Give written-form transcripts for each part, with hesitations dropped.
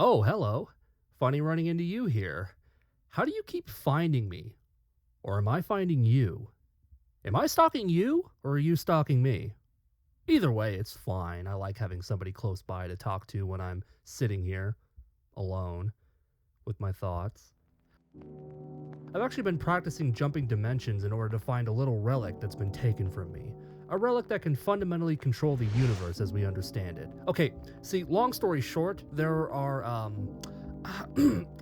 Oh, hello. Funny running into you here. How do you keep finding me? Or am I finding you? Am I stalking you, or are you stalking me? Either way, it's fine. I like having somebody close by to talk to when I'm sitting here, alone, with my thoughts. I've actually been practicing jumping dimensions in order to find a little relic that's been taken from me. A relic that can fundamentally control the universe as we understand it. Okay, see, long story short, there are,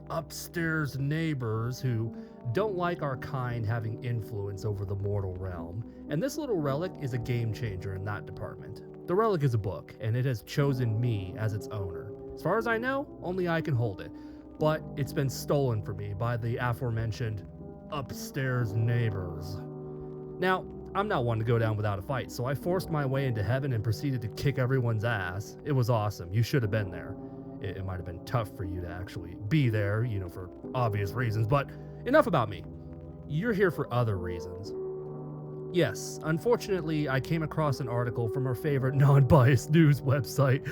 upstairs neighbors who don't like our kind having influence over the mortal realm, and this little relic is a game changer in that department. The relic is a book, and it has chosen me as its owner. As far as I know, only I can hold it, but it's been stolen from me by the aforementioned upstairs neighbors. Now, I'm not one to go down without a fight, so I forced my way into heaven and proceeded to kick everyone's ass. It was awesome. You should have been there. It might have been tough for you to actually be there, for obvious reasons, but enough about me. You're here for other reasons. Yes, unfortunately, I came across an article from our favorite non-biased news website,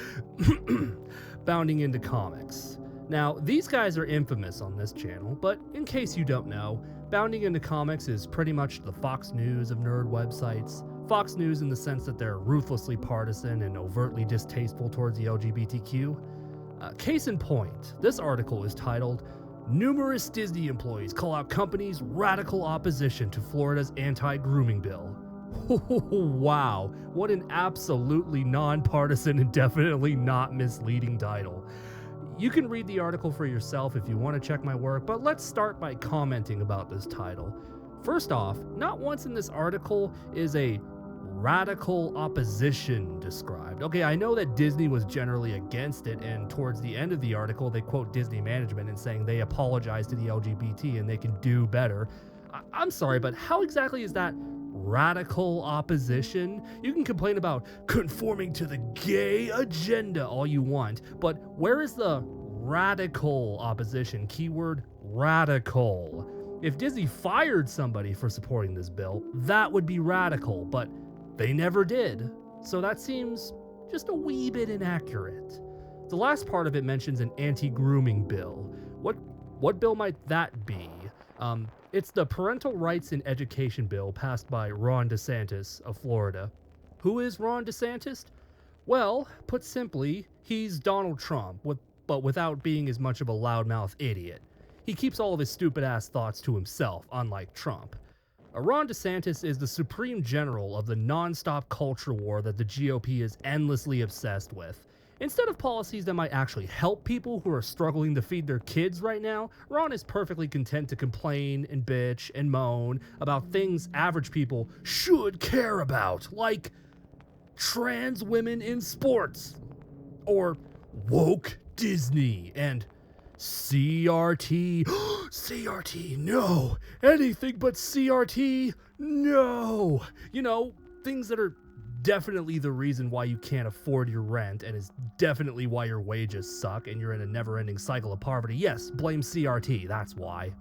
Bounding Into Comics. Now, these guys are infamous on this channel, but in case you don't know, Bounding Into Comics is pretty much the Fox News of nerd websites. Fox News in the sense that they're ruthlessly partisan and overtly distasteful towards the LGBTQ. Case in point, this article is titled, "Numerous Disney Employees Call Out Company's Radical Opposition to Florida's Anti-Grooming Bill." Wow, what an absolutely non-partisan and definitely not misleading title. You can read the article for yourself if you want to check my work, but let's start by commenting about this title. First off, not once in this article is a radical opposition described. Okay, I know that Disney was generally against it, and towards the end of the article, they quote Disney management and saying they apologize to the LGBT and they can do better. I'm sorry, but how exactly is that radical opposition? You can complain about conforming to the gay agenda all you want, but where is the radical opposition? Keyword radical. If Disney fired somebody for supporting this bill, that would be radical, but they never did. So that seems just a wee bit inaccurate. The last part of it mentions an anti-grooming bill. What bill might that be? It's the Parental Rights in Education bill passed by Ron DeSantis of Florida. Who is Ron DeSantis? Well, put simply, he's Donald Trump, but without being as much of a loudmouth idiot. He keeps all of his stupid-ass thoughts to himself, unlike Trump. Ron DeSantis is the supreme general of the non-stop culture war that the GOP is endlessly obsessed with. Instead of policies that might actually help people who are struggling to feed their kids right now, Ron is perfectly content to complain and bitch and moan about things average people should care about, like trans women in sports, or woke Disney, and CRT. CRT, no. Anything but CRT, no. Things that are definitely the reason why you can't afford your rent and is definitely why your wages suck and you're in a never-ending cycle of poverty. Yes, blame CRT, that's why.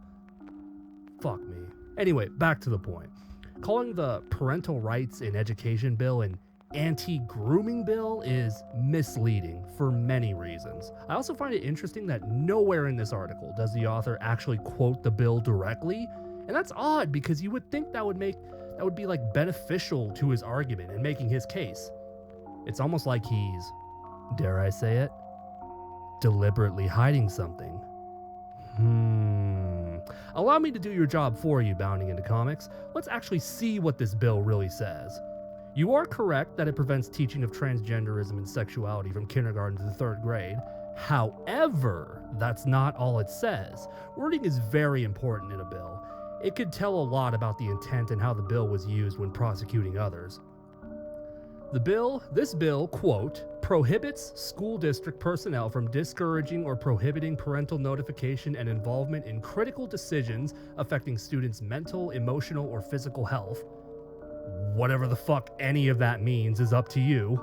Fuck me. Anyway, back to the point. Calling the Parental Rights in Education bill an anti-grooming bill is misleading for many reasons. I also find it interesting that nowhere in this article does the author actually quote the bill directly, and that's odd because you would think that would be like beneficial to his argument and making his case. It's almost like he's, dare I say it, deliberately hiding something. Allow me to do your job for you, Bounding Into Comics. Let's actually see what this bill really says. You are correct that it prevents teaching of transgenderism and sexuality from kindergarten to the 3rd grade. However, that's not all it says. Wording is very important in a bill. It could tell a lot about the intent and how the bill was used when prosecuting others. This bill, quote, prohibits school district personnel from discouraging or prohibiting parental notification and involvement in critical decisions affecting students' mental, emotional, or physical health. Whatever the fuck any of that means is up to you.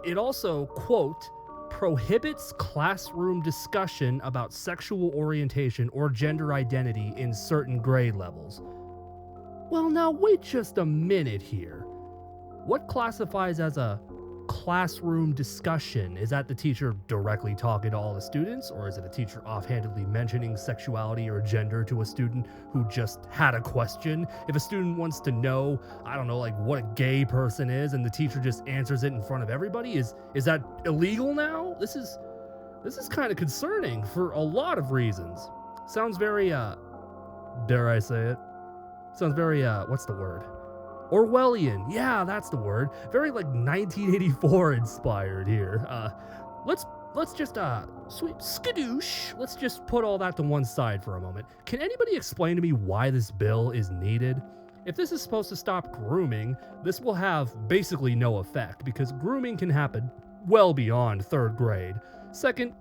It also, quote, prohibits classroom discussion about sexual orientation or gender identity in certain grade levels. Well, now wait just a minute here. What classifies as a classroom discussion? Is that the teacher directly talking to all the students, or is it a teacher offhandedly mentioning sexuality or gender to a student who just had a question? If a student wants to know, I don't know, like what a gay person is, and the teacher just answers it in front of everybody, is that illegal now? This is kind of concerning for a lot of reasons. Sounds very dare I say it? Sounds very what's the word? Orwellian. Yeah, that's the word. Very like 1984 inspired here. Let's just sweep skadoosh. Let's just put all that to one side for a moment. Can anybody explain to me why this bill is needed? If this is supposed to stop grooming, this will have basically no effect because grooming can happen well beyond 3rd grade. Second,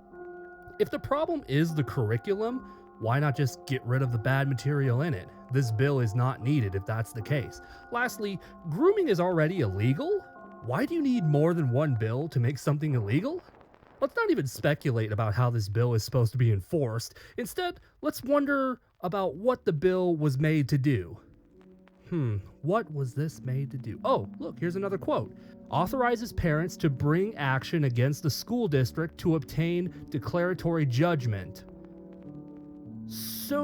if the problem is the curriculum, why not just get rid of the bad material in it? This bill is not needed if that's the case. Lastly, grooming is already illegal? Why do you need more than one bill to make something illegal? Let's not even speculate about how this bill is supposed to be enforced. Instead, let's wonder about what the bill was made to do. What was this made to do? Oh, look, here's another quote. Authorizes parents to bring action against the school district to obtain declaratory judgment. So,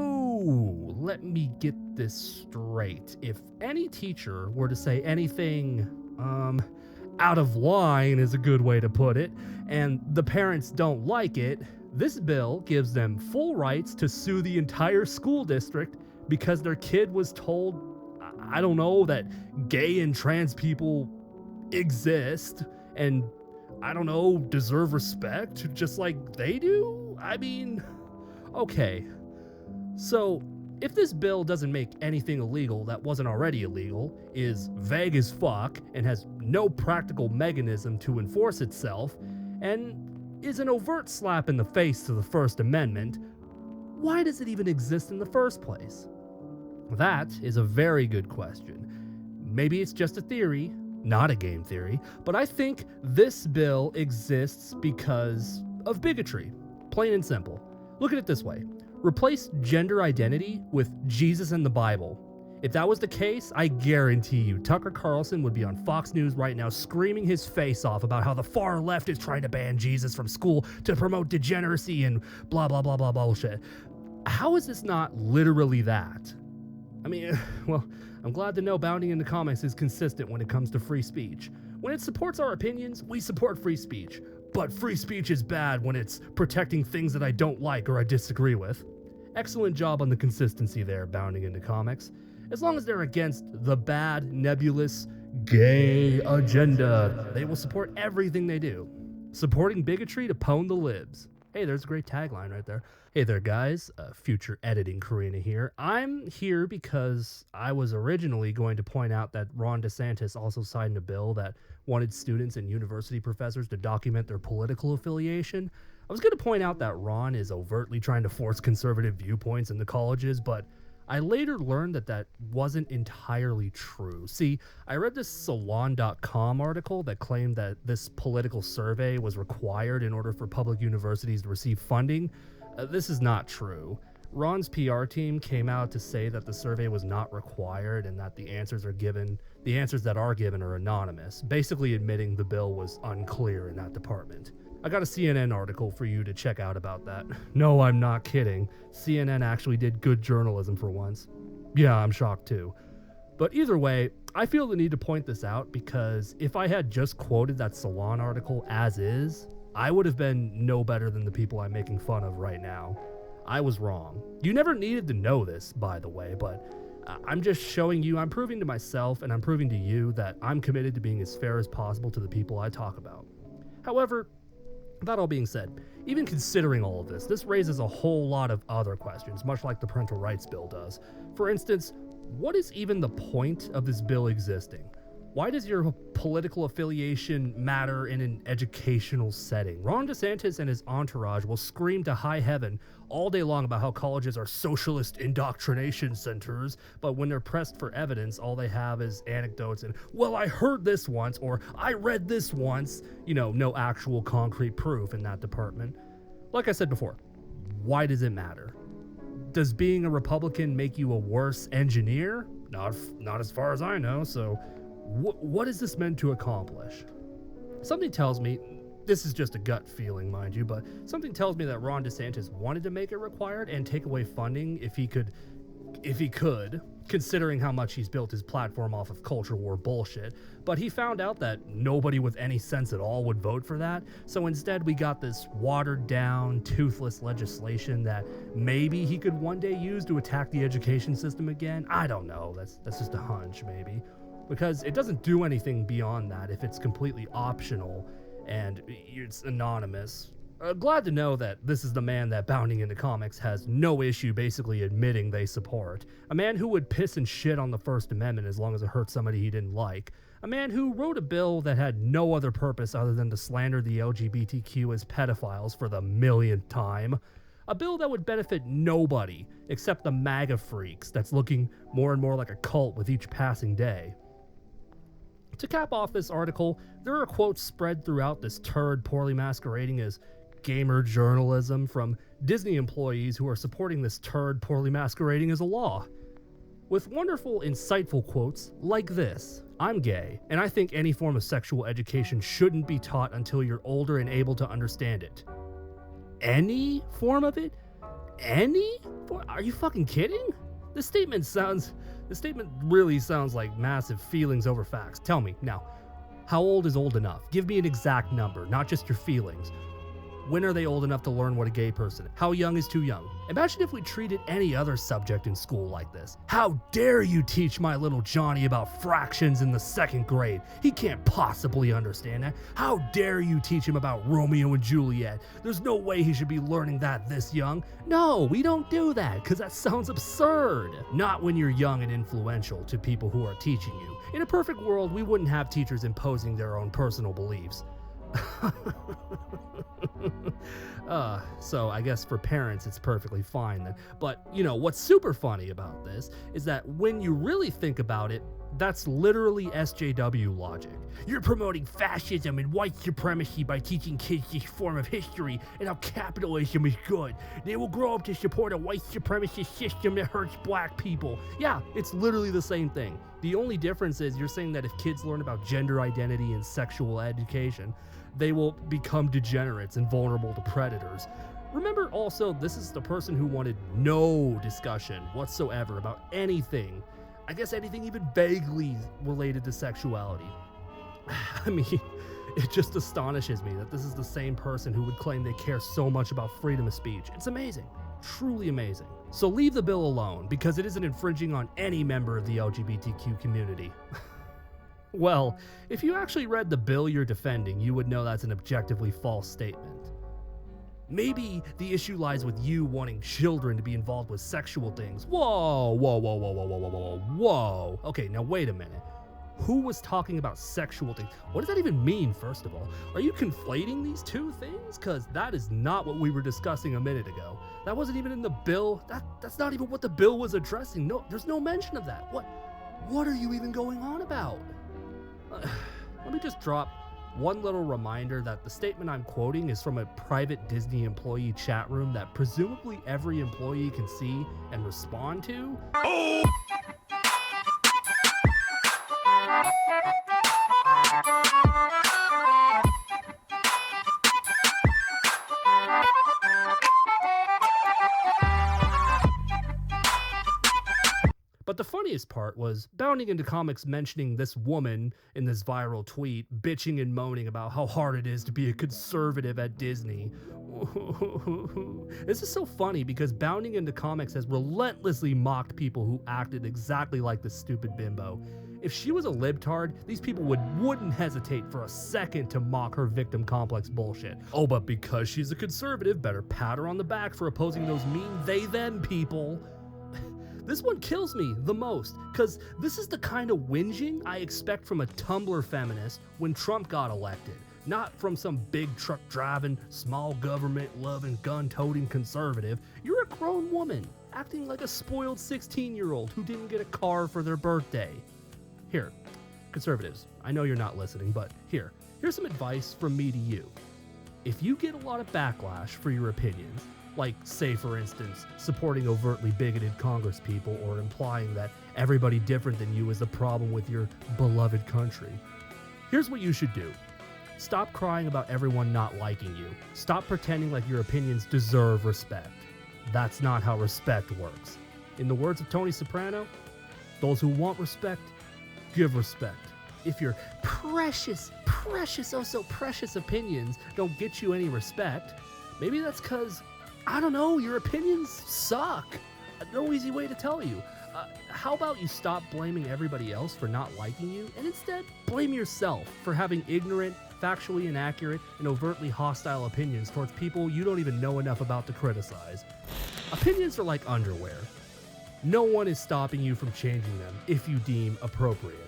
let me get this straight. If any teacher were to say anything, out of line is a good way to put it, and the parents don't like it, this bill gives them full rights to sue the entire school district because their kid was told, I don't know, that gay and trans people exist and, I don't know, deserve respect just like they do? I mean, okay. So, if this bill doesn't make anything illegal that wasn't already illegal, is vague as fuck, and has no practical mechanism to enforce itself, and is an overt slap in the face to the First Amendment, why does it even exist in the first place? That is a very good question. Maybe it's just a theory, not a game theory, but I think this bill exists because of bigotry. Plain and simple. Look at it this way. Replace gender identity with Jesus and the Bible. If that was the case, I guarantee you Tucker Carlson would be on Fox News right now screaming his face off about how the far left is trying to ban Jesus from school to promote degeneracy and blah, blah, blah, blah, bullshit. How is this not literally that? I mean, well, I'm glad to know Bounding into Comics is consistent when it comes to free speech. When it supports our opinions, we support free speech. But free speech is bad when it's protecting things that I don't like or I disagree with. Excellent job on the consistency there, Bounding into Comics. As long as they're against the bad, nebulous, gay agenda, they will support everything they do. Supporting bigotry to pwn the libs. Hey, there's a great tagline right there. Hey there, guys. Future editing Karina here. I'm here because I was originally going to point out that Ron DeSantis also signed a bill that wanted students and university professors to document their political affiliation. I was going to point out that Ron is overtly trying to force conservative viewpoints in the colleges, but I later learned that that wasn't entirely true. See, I read this Salon.com article that claimed that this political survey was required in order for public universities to receive funding. This is not true. Ron's PR team came out to say that the survey was not required and that the answers that are given are anonymous, basically admitting the bill was unclear in that department. I got a CNN article for you to check out about that. No, I'm not kidding. CNN actually did good journalism for once. Yeah, I'm shocked too. But either way, I feel the need to point this out because if I had just quoted that Salon article as is, I would have been no better than the people I'm making fun of right now. I was wrong. You never needed to know this, by the way, but I'm just showing you, I'm proving to myself and I'm proving to you that I'm committed to being as fair as possible to the people I talk about. However, that all being said, even considering all of this, this raises a whole lot of other questions, much like the parental rights bill does. For instance, what is even the point of this bill existing? Why does your political affiliation matter in an educational setting? Ron DeSantis and his entourage will scream to high heaven all day long about how colleges are socialist indoctrination centers, but when they're pressed for evidence, all they have is anecdotes and, well, I heard this once, or I read this once. You know, no actual concrete proof in that department. Like I said before, why does it matter? Does being a Republican make you a worse engineer? Not as far as I know, so what is this meant to accomplish? Something tells me, this is just a gut feeling, mind you, but something tells me that Ron DeSantis wanted to make it required and take away funding if he could, considering how much he's built his platform off of culture war bullshit. But he found out that nobody with any sense at all would vote for that, so instead we got this watered down, toothless legislation that maybe he could one day use to attack the education system again. I don't know, that's just a hunch maybe, because it doesn't do anything beyond that if it's completely optional and it's anonymous. Glad to know that this is the man that Bounding into Comics has no issue basically admitting they support. A man who would piss and shit on the First Amendment as long as it hurt somebody he didn't like. A man who wrote a bill that had no other purpose other than to slander the LGBTQ as pedophiles for the millionth time. A bill that would benefit nobody except the MAGA freaks that's looking more and more like a cult with each passing day. To cap off this article, there are quotes spread throughout this turd poorly masquerading as gamer journalism from Disney employees who are supporting this turd poorly masquerading as a law. With wonderful, insightful quotes like this: "I'm gay, and I think any form of sexual education shouldn't be taught until you're older and able to understand it." Any form of it? Any? Are you fucking kidding? This statement really sounds like massive feelings over facts. Tell me, now, how old is old enough? Give me an exact number, not just your feelings. When are they old enough to learn what a gay person is? How young is too young? Imagine if we treated any other subject in school like this. How dare you teach my little Johnny about fractions in the 2nd grade? He can't possibly understand that. How dare you teach him about Romeo and Juliet? There's no way he should be learning that this young. No, we don't do that, because that sounds absurd. Not when you're young and influential to people who are teaching you. In a perfect world, we wouldn't have teachers imposing their own personal beliefs. So I guess for parents it's perfectly fine then. But you know what's super funny about this is that when you really think about it, that's literally SJW logic. You're promoting fascism and white supremacy by teaching kids this form of history and how capitalism is good. They will grow up to support a white supremacist system that hurts black people. Yeah, it's literally the same thing. The only difference is you're saying that if kids learn about gender identity and sexual education, they will become degenerates and vulnerable to predators. Remember also, this is the person who wanted no discussion whatsoever about anything. I guess anything even vaguely related to sexuality. I mean, it just astonishes me that this is the same person who would claim they care so much about freedom of speech. It's amazing. Truly amazing. So leave the bill alone, because it isn't infringing on any member of the LGBTQ community. Well, if you actually read the bill you're defending, you would know that's an objectively false statement. Maybe the issue lies with you wanting children to be involved with sexual things. Whoa. Okay, now wait a minute. Who was talking about sexual things? What does that even mean, first of all? Are you conflating these two things? Because that is not what we were discussing a minute ago. That wasn't even in the bill. That's not even what the bill was addressing. No, there's no mention of that. What are you even going on about? Let me just drop one little reminder that the statement I'm quoting is from a private Disney employee chat room that presumably every employee can see and respond to. But the funniest part was Bounding into Comics mentioning this woman in this viral tweet bitching and moaning about how hard it is to be a conservative at Disney. This is so funny because Bounding into Comics has relentlessly mocked people who acted exactly like this stupid bimbo. If she was a libtard, these people wouldn't hesitate for a second to mock her victim complex bullshit. Oh, but because she's a conservative, better pat her on the back for opposing those mean they-them people. This one kills me the most, because this is the kind of whinging I expect from a Tumblr feminist when Trump got elected, not from some big truck driving, small government loving, gun toting conservative. You're a grown woman, acting like a spoiled 16-year-old who didn't get a car for their birthday. Here, conservatives, I know you're not listening, but here's some advice from me to you. If you get a lot of backlash for your opinions, like, say for instance, supporting overtly bigoted congresspeople or implying that everybody different than you is the problem with your beloved country, here's what you should do. Stop crying about everyone not liking you. Stop pretending like your opinions deserve respect. That's not how respect works. In the words of Tony Soprano, those who want respect, give respect. If your precious, oh so precious opinions don't get you any respect, maybe that's because, I don't know, your opinions suck. No easy way to tell you. How about you stop blaming everybody else for not liking you and instead blame yourself for having ignorant, factually inaccurate, and overtly hostile opinions towards people you don't even know enough about to criticize. Opinions are like underwear. No one is stopping you from changing them if you deem appropriate.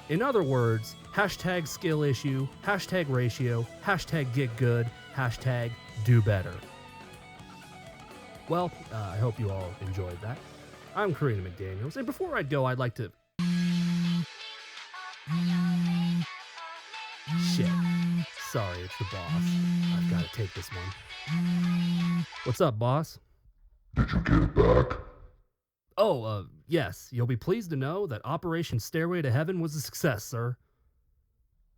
In other words, hashtag skill issue, hashtag ratio, hashtag get good, hashtag do better. Well, I hope you all enjoyed that. I'm Karina McDaniels, and before I go, I'd like to... Shit. Sorry, it's the boss. I've got to take this one. What's up, boss? Did you get it back? Oh, yes. You'll be pleased to know that Operation Stairway to Heaven was a success, sir.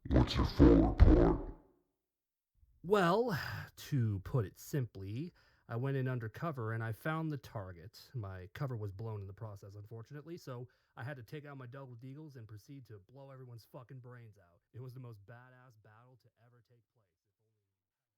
What's your full report? Well, to put it simply, I went in undercover and I found the target. My cover was blown in the process, unfortunately, so I had to take out my double deagles and proceed to blow everyone's fucking brains out. It was the most badass battle to ever